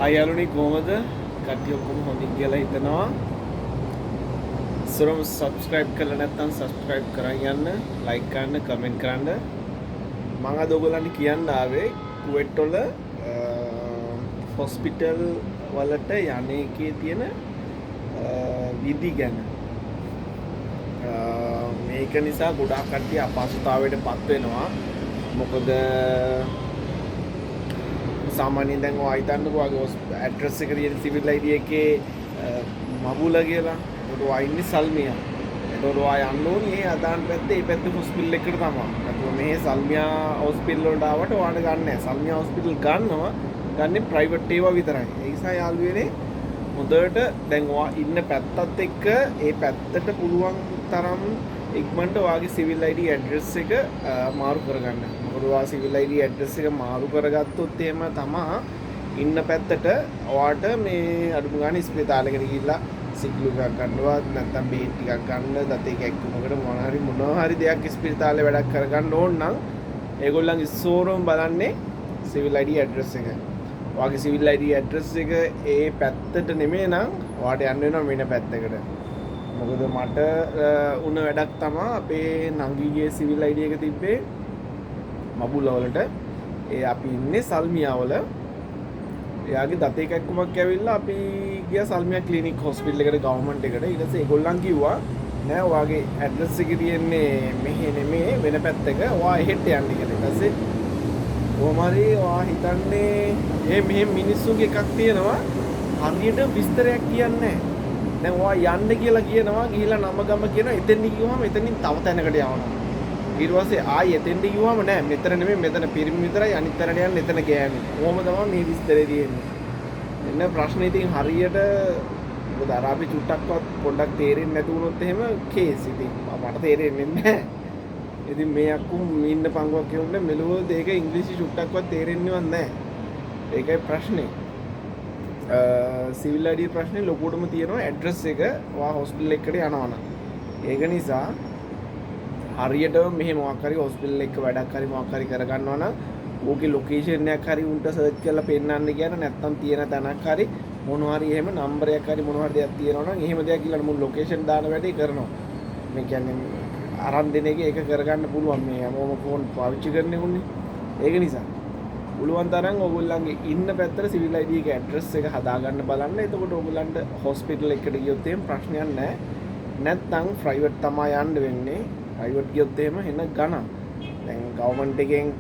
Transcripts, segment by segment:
අයලුනි කොහමද කට්ටිය ඔක්කොම හොඳින් කියලා හිතනවා. ඉස්සරම subscribe කරලා නැත්නම් subscribe කරන් යන්න, like කරන්න, comment කරන්න. මම අද ඔයගොල්ලන්ට කියන්න ආවේ කුවේට් වල hospital වලට යන්නේකේ තියෙන විදි ගැන. මේක නිසා ගොඩාක් කට්ටිය අපහසුතාවයට පත් වෙනවා. මොකද සාමාන්‍යයෙන් දැන් ඔය හිතන්නකෝ වගේ ඇඩ්‍රස් එක තියෙන සිවිල් ID එකේ මබුල කියලා. ඒකට ඔය ඉන්නේ සල්මියා. ඒකට ඔය යන්න ඕනේ ඒ අදාන් පැත්තේ ඒ පැත්තේ හොස්පිටල් එකකට තමයි. නැත්නම් මේ සල්මියා හොස්පිටල් වලට ආවට ඔයාලට ගන්න නැහැ. සල්මියා හොස්පිටල් ගන්නවා. ගන්නේ ප්‍රයිවට් ඒවා විතරයි. ඒ නිසා යාළුවනේ හොඳට දැන් ඔයා ඉන්න පැත්තත් එක්ක ඒ පැත්තට පුළුවන් තරම් ඉක්මනට ඔයාගේ සිවිල් ID ඇඩ්‍රස් එක මාරු කරගන්න. මොකද ඔයා සිවිල් ID ඇඩ්‍රස් එක මාරු කරගත්තොත් එහෙම තමයි ඉන්න පැත්තට ඔයාට මේ අඩුම ගානේ ස්පිතාලෙකට ගිහිල්ලා සිග්ලු එකක් ගන්නවත් නැත්නම් බේත් ටිකක් ගන්න දත එක එක්කමකට මොනවා හරි දෙයක් ස්පිතාලේ වැඩක් කරගන්න ඕන නම් ඒගොල්ලන්ගේ ඉස්සෝරම බලන්නේ සිවිල් ID ඇඩ්‍රස් එක. ඔයාගේ සිවිල් ID ඇඩ්‍රස් එක ඒ පැත්තට නෙමෙයි නම් ඔයාට යන්න වෙනවා වෙන පැත්තකට. මොකද මට උන වැඩක් තමයි අපේ නංගිගේ සිවිල් ID එක තිබ්බේ මබුල වලට. ඒ අපි ඉන්නේ සල්මියා වල. එයාගේ දත එකක්කමක් ඇවිල්ලා අපි ගියා සල්මියා ක්ලිනික් හොස්පිටල් එකට ගවර්න්මන්ට් එකට. ඊට පස්සේ ඒගොල්ලන් කිව්වා නෑ ඔයාගේ ඇඩ්‍රස් එක තියෙන්නේ මෙහෙ නෙමෙයි වෙන පැත්තක. ඔයා එහෙට යන්න කියලා. ඊට පස්සේ කොහොමරි ඔයා හිතන්නේ මෙහෙ මිනිස්සුගේ එකක් තියෙනවා හරියට විස්තරයක් කියන්නේ නෑ. දැන් ඔයා යන්න කියලා කියනවා ගිහිලා නම ගම කියනවා එතෙන්දි කිව්වම එතනින් තව තැනකට යවනවා. ඊට පස්සේ ආයි එතෙන්දි කිව්වම නෑ මෙතන නෙමෙයි මෙතන පිරිමි විතරයි අනිත් තැනට යන්න එතන ගෑනි. කොහොම තමයි මේ විස්තරේ තියෙන්නේ. එන්න ප්‍රශ්නේ ඉතින් හරියට මොකද අර අපි චුට්ටක්වත් පොඩ්ඩක් තේරෙන්නේ නැති වුණොත් එහෙම කේස් ඉතින් මට තේරෙන්නේ නැහැ. ඉතින් මේ අක්කු ඉන්න පංගුවක් කියුන්නේ මෙලොව දෙක ඉංග්‍රීසි චුට්ටක්වත් තේරෙන්නේවත් නැහැ. ඒකයි ප්‍රශ්නේ. සිවිල් ID ප්‍රශ්නේ ලොකුටම තියෙනවා ඇඩ්‍රස් එක ඔයා හොස්පිටල් එකකට යනවා නම්. ඒක නිසා හරියටම මෙහෙ මොකක් හරි හොස්පිටල් එක වැඩක් හරි මොකක් හරි කරගන්නවා නම් ඕකේ ලොකේෂන් එකක් හරි උන්ට සර්ච් කරලා පෙන්නන්න කියන නැත්නම් තියෙන තැනක් හරි මොනවා හරි එහෙම නම්බරයක් හරි මොනවා හරි දෙයක් තියෙනවා නම් එහෙම දෙයක් කියලා මුළු ලොකේෂන් දාන වැඩේ කරනවා. මේ කියන්නේ අරන් දෙන එක ඒක කරගන්න පුළුවන් මේ හැමෝම ෆෝන් පාවිච්චි කරන්නේ උන්නේ. ඒක නිසා පුළුවන් තරම් ඔයගොල්ලන්ගේ ඉන්න පැත්තට සිවිල් ID එක ඇඩ්‍රස් එක හදාගන්න බලන්න. එතකොට ඔයගොල්ලන්ට හොස්පිටල් එකකට ගියොත් එහෙම ප්‍රශ්නයක් නැහැ. නැත්නම් ප්‍රයිවට් තමයි යන්න වෙන්නේ. ප්‍රයිවට් ගියොත් එහෙම එන ගණන්. දැන් ගවර්න්මන්ට් එකෙන්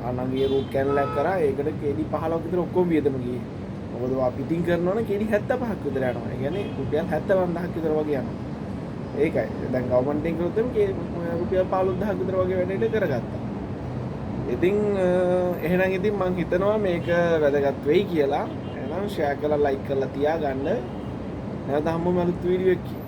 අනගිය රූට් කැනල් එක කරා ඒකට KD 15ක් විතර ඔක්කොම වියදම ගියේ. මොකද ඔයා පිටින් කරනවා නම් KD 75ක් විතර යනවා. ඒ කියන්නේ රුපියල් 75000ක් විතර වගේ යනවා. ඒකයි. දැන් ගවර්න්මන්ට් එකෙන් කරොත් එම් රුපියල් 15000ක් විතර වගේ වැඩේට කරගත්තා. ඉතින් එහෙනම් ඉතින් මම හිතනවා මේක වැදගත් වෙයි කියලා. එහෙනම් ෂෙයා කරලා ලයික් කරලා තියාගන්න. නැවත හම්බුම අලුත් වීඩියෝ එකකින්